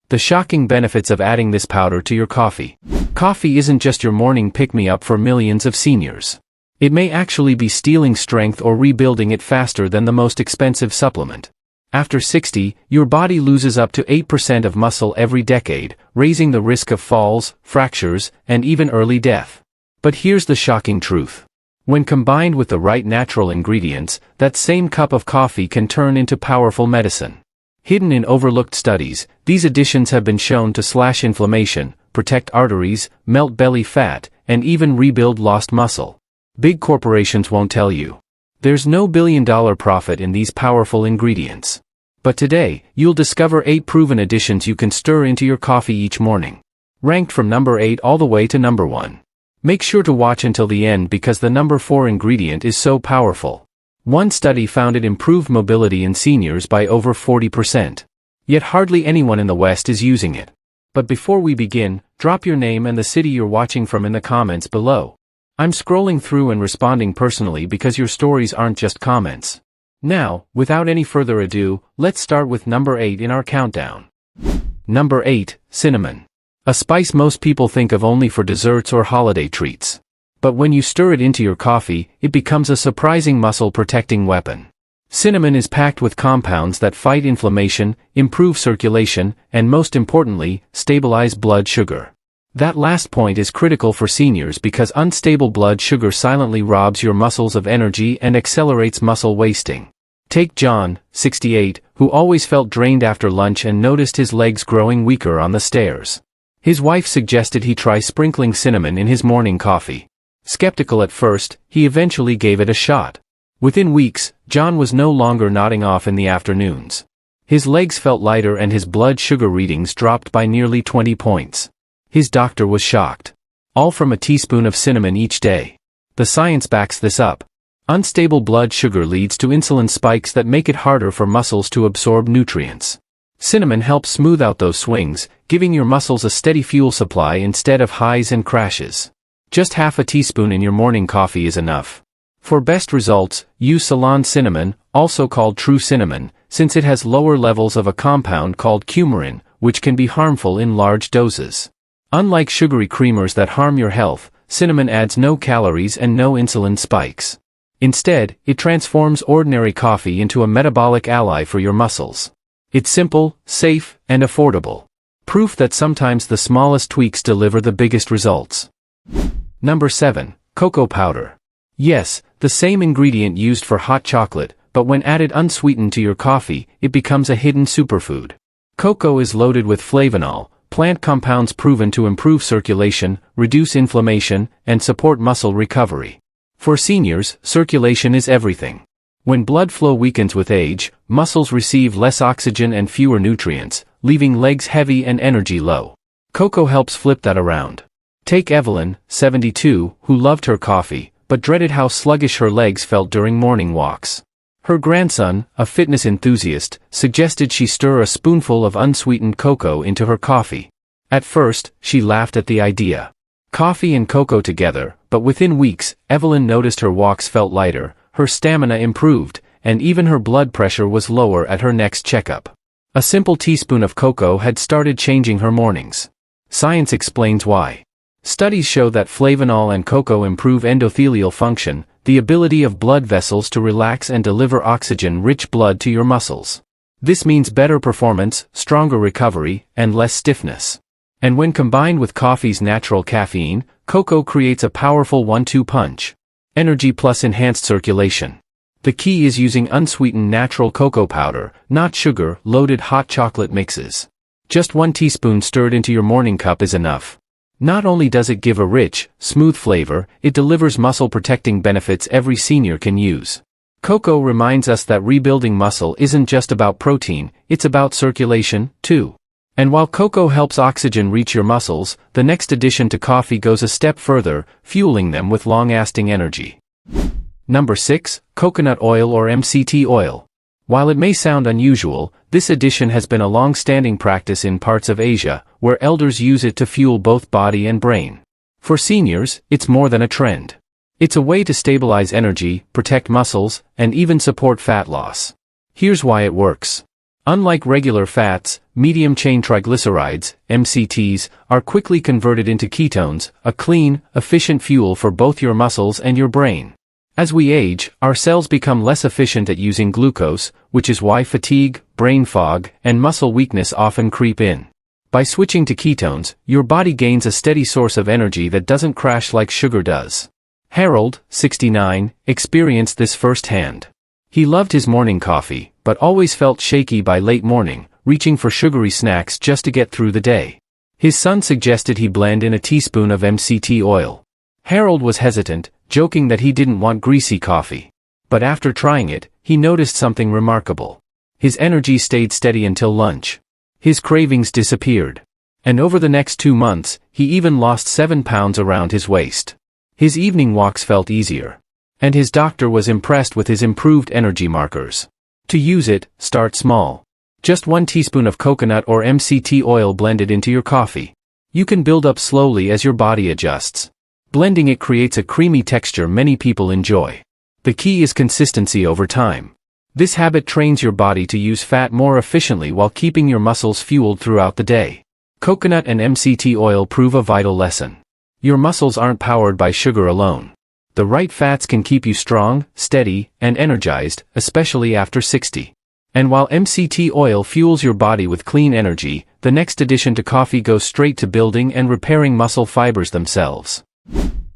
The shocking benefits of adding this powder to your coffee. Coffee isn't just your morning pick-me-up for millions of seniors. It may actually be stealing strength or rebuilding it faster than the most expensive supplement. After 60, your body loses up to 8% of muscle every decade, raising the risk of falls, fractures, and even early death. But here's the shocking truth. When combined with the right natural ingredients, that same cup of coffee can turn into powerful medicine. Hidden in overlooked studies, these additions have been shown to slash inflammation, protect arteries, melt belly fat, and even rebuild lost muscle. Big corporations won't tell you. There's no billion-dollar profit in these powerful ingredients. But today, you'll discover 8 proven additions you can stir into your coffee each morning. Ranked from number 8 all the way to number 1. Make sure to watch until the end because the number 4 ingredient is so powerful. One study found it improved mobility in seniors by over 40%. Yet hardly anyone in the West is using it. But before we begin, drop your name and the city you're watching from in the comments below. I'm scrolling through and responding personally because your stories aren't just comments. Now, without any further ado, let's start with number 8 in our countdown. Number 8, cinnamon. A spice most people think of only for desserts or holiday treats. But when you stir it into your coffee, it becomes a surprising muscle-protecting weapon. Cinnamon is packed with compounds that fight inflammation, improve circulation, and most importantly, stabilize blood sugar. That last point is critical for seniors because unstable blood sugar silently robs your muscles of energy and accelerates muscle wasting. Take John, 68, who always felt drained after lunch and noticed his legs growing weaker on the stairs. His wife suggested he try sprinkling cinnamon in his morning coffee. Skeptical at first, he eventually gave it a shot. Within weeks, John was no longer nodding off in the afternoons. His legs felt lighter and his blood sugar readings dropped by nearly 20 points. His doctor was shocked. All from a teaspoon of cinnamon each day. The science backs this up. Unstable blood sugar leads to insulin spikes that make it harder for muscles to absorb nutrients. Cinnamon helps smooth out those swings, giving your muscles a steady fuel supply instead of highs and crashes. Just half a teaspoon in your morning coffee is enough. For best results, use Ceylon cinnamon, also called true cinnamon, since it has lower levels of a compound called coumarin, which can be harmful in large doses. Unlike sugary creamers that harm your health, cinnamon adds no calories and no insulin spikes. Instead, it transforms ordinary coffee into a metabolic ally for your muscles. It's simple, safe, and affordable. Proof that sometimes the smallest tweaks deliver the biggest results. Number 7, cocoa powder. Yes, the same ingredient used for hot chocolate, but when added unsweetened to your coffee, it becomes a hidden superfood. Cocoa is loaded with flavanol, plant compounds proven to improve circulation, reduce inflammation, and support muscle recovery. For seniors, circulation is everything. When blood flow weakens with age, muscles receive less oxygen and fewer nutrients, leaving legs heavy and energy low. Cocoa helps flip that around. Take Evelyn, 72, who loved her coffee, but dreaded how sluggish her legs felt during morning walks. Her grandson, a fitness enthusiast, suggested she stir a spoonful of unsweetened cocoa into her coffee. At first, she laughed at the idea. Coffee and cocoa together, but within weeks, Evelyn noticed her walks felt lighter, her stamina improved, and even her blood pressure was lower at her next checkup. A simple teaspoon of cocoa had started changing her mornings. Science explains why. Studies show that flavanol and cocoa improve endothelial function, the ability of blood vessels to relax and deliver oxygen-rich blood to your muscles. This means better performance, stronger recovery, and less stiffness. And when combined with coffee's natural caffeine, cocoa creates a powerful 1-2 punch. Energy plus enhanced circulation. The key is using unsweetened natural cocoa powder, not sugar-loaded hot chocolate mixes. Just 1 teaspoon stirred into your morning cup is enough. Not only does it give a rich, smooth flavor, it delivers muscle-protecting benefits every senior can use. Cocoa reminds us that rebuilding muscle isn't just about protein, it's about circulation, too. And while cocoa helps oxygen reach your muscles, the next addition to coffee goes a step further, fueling them with long-lasting energy. Number 6, coconut oil or MCT oil. While it may sound unusual, this addition has been a long-standing practice in parts of Asia, where elders use it to fuel both body and brain. For seniors, it's more than a trend. It's a way to stabilize energy, protect muscles, and even support fat loss. Here's why it works. Unlike regular fats, medium-chain triglycerides, MCTs, are quickly converted into ketones, a clean, efficient fuel for both your muscles and your brain. As we age, our cells become less efficient at using glucose, which is why fatigue, brain fog, and muscle weakness often creep in. By switching to ketones, your body gains a steady source of energy that doesn't crash like sugar does. Harold, 69, experienced this firsthand. He loved his morning coffee, but always felt shaky by late morning, reaching for sugary snacks just to get through the day. His son suggested he blend in a teaspoon of MCT oil. Harold was hesitant, joking that he didn't want greasy coffee. But after trying it, he noticed something remarkable. His energy stayed steady until lunch. His cravings disappeared. And over the next 2 months, he even lost 7 pounds around his waist. His evening walks felt easier. And his doctor was impressed with his improved energy markers. To use it, start small. Just 1 teaspoon of coconut or MCT oil blended into your coffee. You can build up slowly as your body adjusts. Blending it creates a creamy texture many people enjoy. The key is consistency over time. This habit trains your body to use fat more efficiently while keeping your muscles fueled throughout the day. Coconut and MCT oil prove a vital lesson. Your muscles aren't powered by sugar alone. The right fats can keep you strong, steady, and energized, especially after 60. And while MCT oil fuels your body with clean energy, the next addition to coffee goes straight to building and repairing muscle fibers themselves.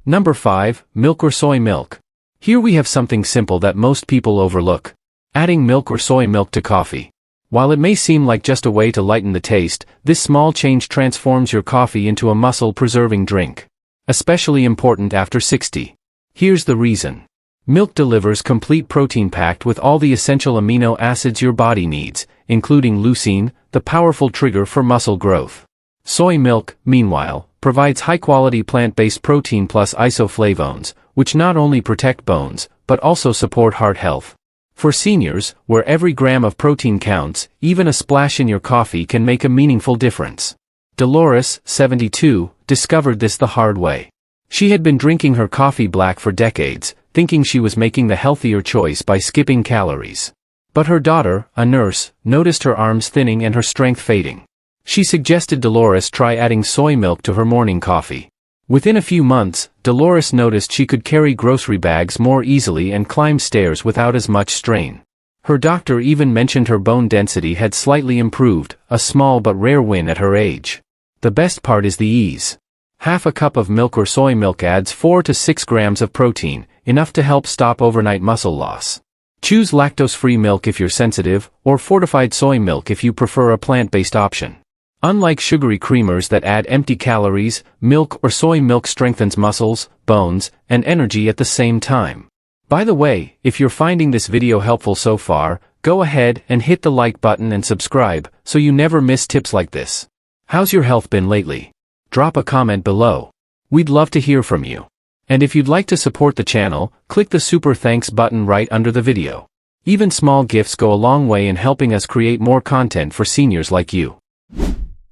Number 5, milk or soy milk. Here we have something simple that most people overlook. Adding milk or soy milk to coffee. While it may seem like just a way to lighten the taste, this small change transforms your coffee into a muscle-preserving drink. Especially important after 60. Here's the reason. Milk delivers complete protein packed with all the essential amino acids your body needs, including leucine, the powerful trigger for muscle growth. Soy milk, meanwhile, provides high-quality plant-based protein plus isoflavones, which not only protect bones, but also support heart health. For seniors, where every gram of protein counts, even a splash in your coffee can make a meaningful difference. Dolores, 72, discovered this the hard way. She had been drinking her coffee black for decades, thinking she was making the healthier choice by skipping calories. But her daughter, a nurse, noticed her arms thinning and her strength fading. She suggested Dolores try adding soy milk to her morning coffee. Within a few months, Dolores noticed she could carry grocery bags more easily and climb stairs without as much strain. Her doctor even mentioned her bone density had slightly improved, a small but rare win at her age. The best part is the ease. Half a cup of milk or soy milk adds 4 to 6 grams of protein, enough to help stop overnight muscle loss. Choose lactose-free milk if you're sensitive, or fortified soy milk if you prefer a plant-based option. Unlike sugary creamers that add empty calories, milk or soy milk strengthens muscles, bones, and energy at the same time. By the way, if you're finding this video helpful so far, go ahead and hit the like button and subscribe, so you never miss tips like this. How's your health been lately? Drop a comment below. We'd love to hear from you. And if you'd like to support the channel, click the super thanks button right under the video. Even small gifts go a long way in helping us create more content for seniors like you.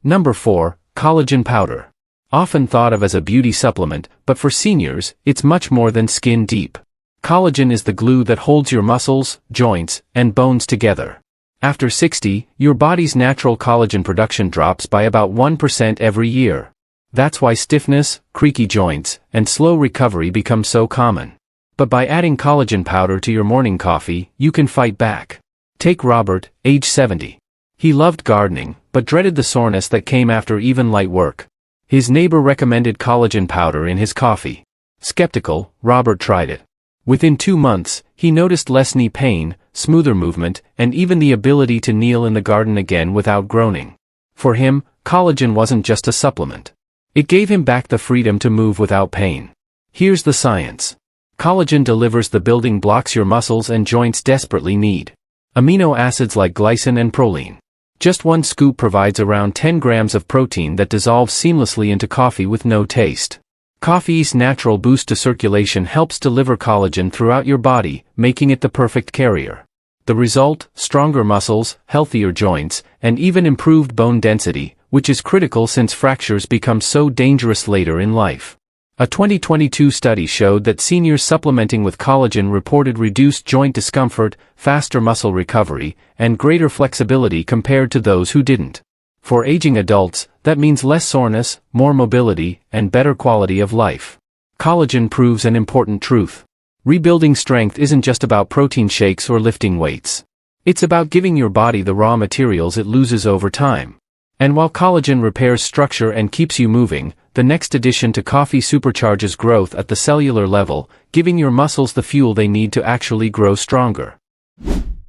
Number 4, collagen powder. Often thought of as a beauty supplement, but for seniors, it's much more than skin deep. Collagen is the glue that holds your muscles, joints, and bones together. After 60, your body's natural collagen production drops by about 1% every year. That's why stiffness, creaky joints, and slow recovery become so common. But by adding collagen powder to your morning coffee, you can fight back. Take Robert, age 70. He loved gardening, but dreaded the soreness that came after even light work. His neighbor recommended collagen powder in his coffee. Skeptical, Robert tried it. Within 2 months, he noticed less knee pain, smoother movement, and even the ability to kneel in the garden again without groaning. For him, collagen wasn't just a supplement. It gave him back the freedom to move without pain. Here's the science. Collagen delivers the building blocks your muscles and joints desperately need. Amino acids like glycine and proline. Just 1 scoop provides around 10 grams of protein that dissolves seamlessly into coffee with no taste. Coffee's natural boost to circulation helps deliver collagen throughout your body, making it the perfect carrier. The result, stronger muscles, healthier joints, and even improved bone density, which is critical since fractures become so dangerous later in life. A 2022 study showed that seniors supplementing with collagen reported reduced joint discomfort, faster muscle recovery, and greater flexibility compared to those who didn't. For aging adults, that means less soreness, more mobility, and better quality of life. Collagen proves an important truth. Rebuilding strength isn't just about protein shakes or lifting weights. It's about giving your body the raw materials it loses over time. And while collagen repairs structure and keeps you moving, the next addition to coffee supercharges growth at the cellular level, giving your muscles the fuel they need to actually grow stronger.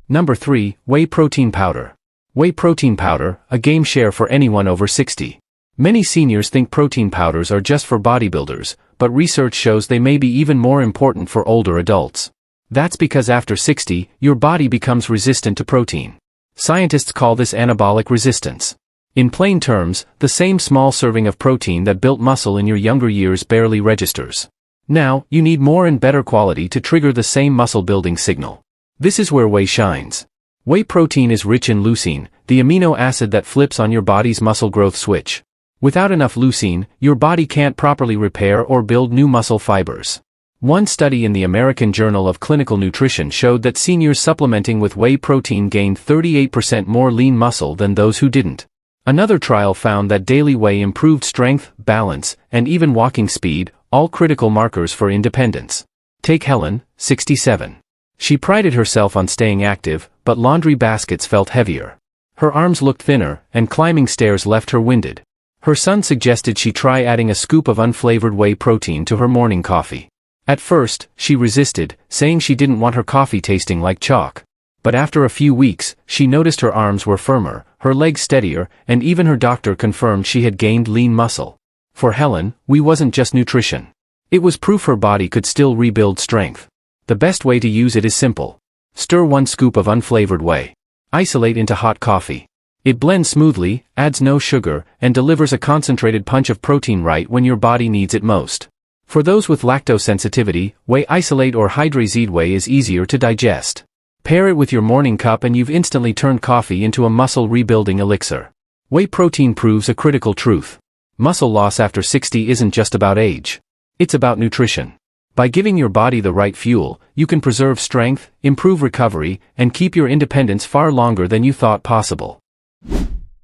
Number 3, whey protein powder. Whey protein powder, a game changer for anyone over 60. Many seniors think protein powders are just for bodybuilders, but research shows they may be even more important for older adults. That's because after 60, your body becomes resistant to protein. Scientists call this anabolic resistance. In plain terms, the same small serving of protein that built muscle in your younger years barely registers. Now, you need more and better quality to trigger the same muscle-building signal. This is where whey shines. Whey protein is rich in leucine, the amino acid that flips on your body's muscle growth switch. Without enough leucine, your body can't properly repair or build new muscle fibers. One study in the American Journal of Clinical Nutrition showed that seniors supplementing with whey protein gained 38% more lean muscle than those who didn't. Another trial found that daily whey improved strength, balance, and even walking speed, all critical markers for independence. Take Helen, 67. She prided herself on staying active, but laundry baskets felt heavier. Her arms looked thinner, and climbing stairs left her winded. Her son suggested she try adding a scoop of unflavored whey protein to her morning coffee. At first, she resisted, saying she didn't want her coffee tasting like chalk. But after a few weeks, she noticed her arms were firmer, her legs steadier, and even her doctor confirmed she had gained lean muscle. For Helen, whey wasn't just nutrition. It was proof her body could still rebuild strength. The best way to use it is simple. Stir 1 scoop of unflavored whey. Isolate into hot coffee. It blends smoothly, adds no sugar, and delivers a concentrated punch of protein right when your body needs it most. For those with lactose sensitivity, whey isolate or hydrazed whey is easier to digest. Pair it with your morning cup and you've instantly turned coffee into a muscle-rebuilding elixir. Whey protein proves a critical truth. Muscle loss after 60 isn't just about age. It's about nutrition. By giving your body the right fuel, you can preserve strength, improve recovery, and keep your independence far longer than you thought possible.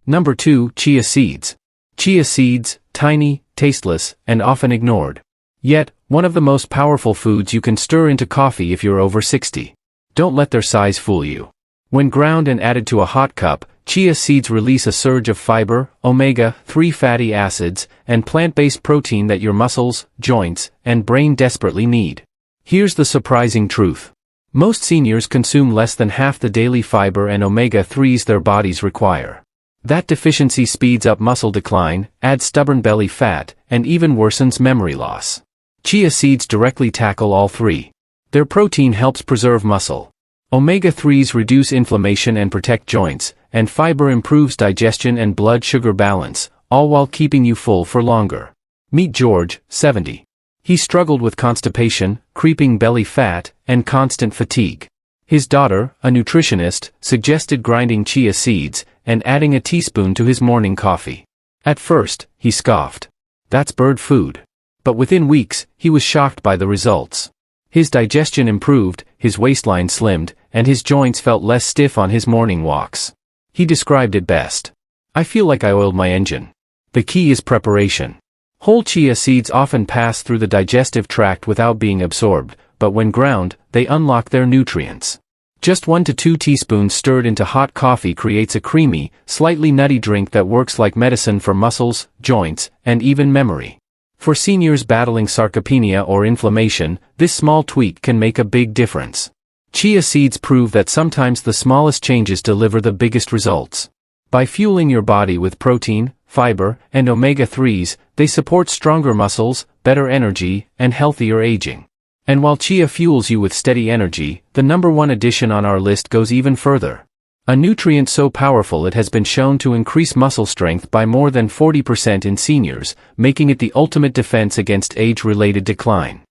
Number 2, chia seeds. Chia seeds, tiny, tasteless, and often ignored. Yet, one of the most powerful foods you can stir into coffee if you're over 60. Don't let their size fool you. When ground and added to a hot cup, chia seeds release a surge of fiber, omega-3 fatty acids, and plant-based protein that your muscles, joints, and brain desperately need. Here's the surprising truth. Most seniors consume less than half the daily fiber and omega-3s their bodies require. That deficiency speeds up muscle decline, adds stubborn belly fat, and even worsens memory loss. Chia seeds directly tackle all three. Their protein helps preserve muscle. Omega-3s reduce inflammation and protect joints, and fiber improves digestion and blood sugar balance, all while keeping you full for longer. Meet George, 70. He struggled with constipation, creeping belly fat, and constant fatigue. His daughter, a nutritionist, suggested grinding chia seeds and adding a teaspoon to his morning coffee. At first, he scoffed. That's bird food. But within weeks, he was shocked by the results. His digestion improved, his waistline slimmed, and his joints felt less stiff on his morning walks. He described it best. I feel like I oiled my engine. The key is preparation. Whole chia seeds often pass through the digestive tract without being absorbed, but when ground, they unlock their nutrients. Just 1 to 2 teaspoons stirred into hot coffee creates a creamy, slightly nutty drink that works like medicine for muscles, joints, and even memory. For seniors battling sarcopenia or inflammation, this small tweak can make a big difference. Chia seeds prove that sometimes the smallest changes deliver the biggest results. By fueling your body with protein, fiber, and omega-3s, they support stronger muscles, better energy, and healthier aging. And while chia fuels you with steady energy, the number 1 addition on our list goes even further. A nutrient so powerful it has been shown to increase muscle strength by more than 40% in seniors, making it the ultimate defense against age-related decline.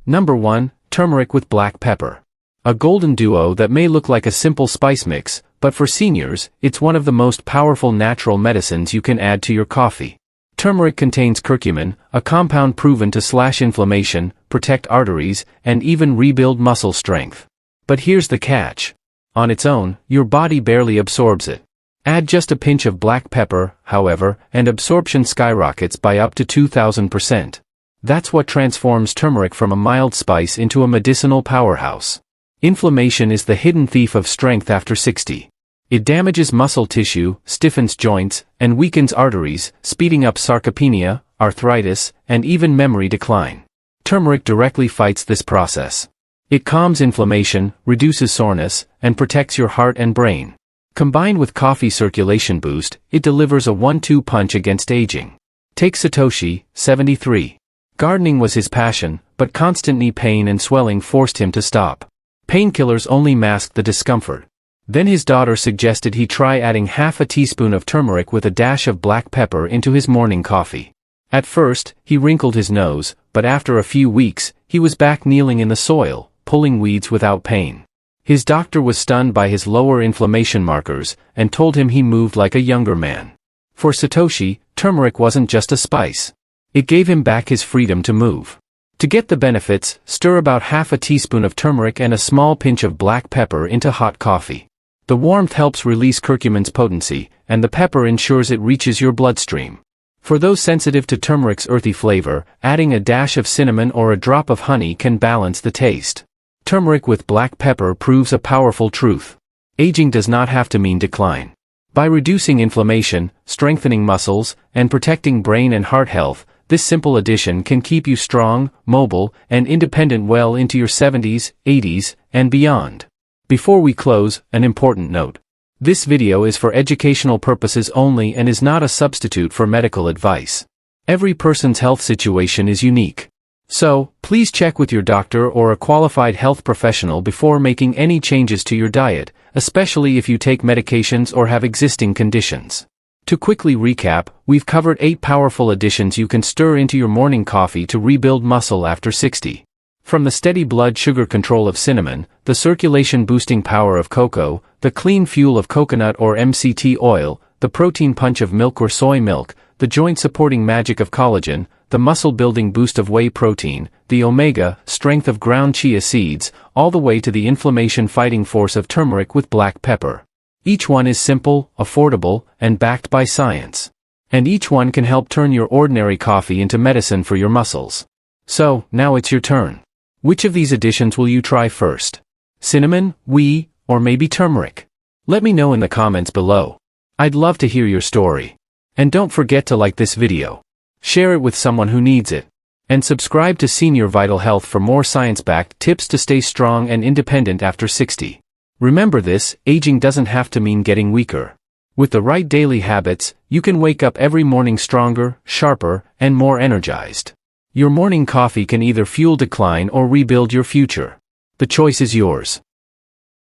Number 1, turmeric with black pepper. A golden duo that may look like a simple spice mix, but for seniors, it's one of the most powerful natural medicines you can add to your coffee. Turmeric contains curcumin, a compound proven to slash inflammation, protect arteries, and even rebuild muscle strength. But here's the catch. On its own, your body barely absorbs it. Add just a pinch of black pepper, however, and absorption skyrockets by up to 2,000%. That's what transforms turmeric from a mild spice into a medicinal powerhouse. Inflammation is the hidden thief of strength after 60. It damages muscle tissue, stiffens joints, and weakens arteries, speeding up sarcopenia, arthritis, and even memory decline. Turmeric directly fights this process. It calms inflammation, reduces soreness, and protects your heart and brain. Combined with coffee circulation boost, it delivers a 1-2 punch against aging. Take Satoshi, 73. Gardening was his passion, but constant knee pain and swelling forced him to stop. Painkillers only masked the discomfort. Then his daughter suggested he try adding half a teaspoon of turmeric with a dash of black pepper into his morning coffee. At first, he wrinkled his nose, but after a few weeks, he was back kneeling in the soil, pulling weeds without pain. His doctor was stunned by his lower inflammation markers, and told him he moved like a younger man. For Satoshi, turmeric wasn't just a spice. It gave him back his freedom to move. To get the benefits, stir about half a teaspoon of turmeric and a small pinch of black pepper into hot coffee. The warmth helps release curcumin's potency, and the pepper ensures it reaches your bloodstream. For those sensitive to turmeric's earthy flavor, adding a dash of cinnamon or a drop of honey can balance the taste. Turmeric with black pepper proves a powerful truth. Aging does not have to mean decline. By reducing inflammation, strengthening muscles, and protecting brain and heart health, this simple addition can keep you strong, mobile, and independent well into your 70s, 80s, and beyond. Before we close, an important note. This video is for educational purposes only and is not a substitute for medical advice. Every person's health situation is unique. So, please check with your doctor or a qualified health professional before making any changes to your diet, especially if you take medications or have existing conditions. To quickly recap, we've covered 8 powerful additions you can stir into your morning coffee to rebuild muscle after 60. From the steady blood sugar control of cinnamon, the circulation boosting power of cocoa, the clean fuel of coconut or MCT oil, the protein punch of milk or soy milk, the joint supporting magic of collagen, the muscle building boost of whey protein, the omega strength of ground chia seeds, all the way to the inflammation fighting force of turmeric with black pepper. Each one is simple, affordable, and backed by science. And each one can help turn your ordinary coffee into medicine for your muscles. So, now it's your turn. Which of these additions will you try first? Cinnamon, whey, or maybe turmeric? Let me know in the comments below. I'd love to hear your story. And don't forget to like this video. Share it with someone who needs it. And subscribe to Senior Vital Health for more science-backed tips to stay strong and independent after 60. Remember this, aging doesn't have to mean getting weaker. With the right daily habits, you can wake up every morning stronger, sharper, and more energized. Your morning coffee can either fuel decline or rebuild your future. The choice is yours.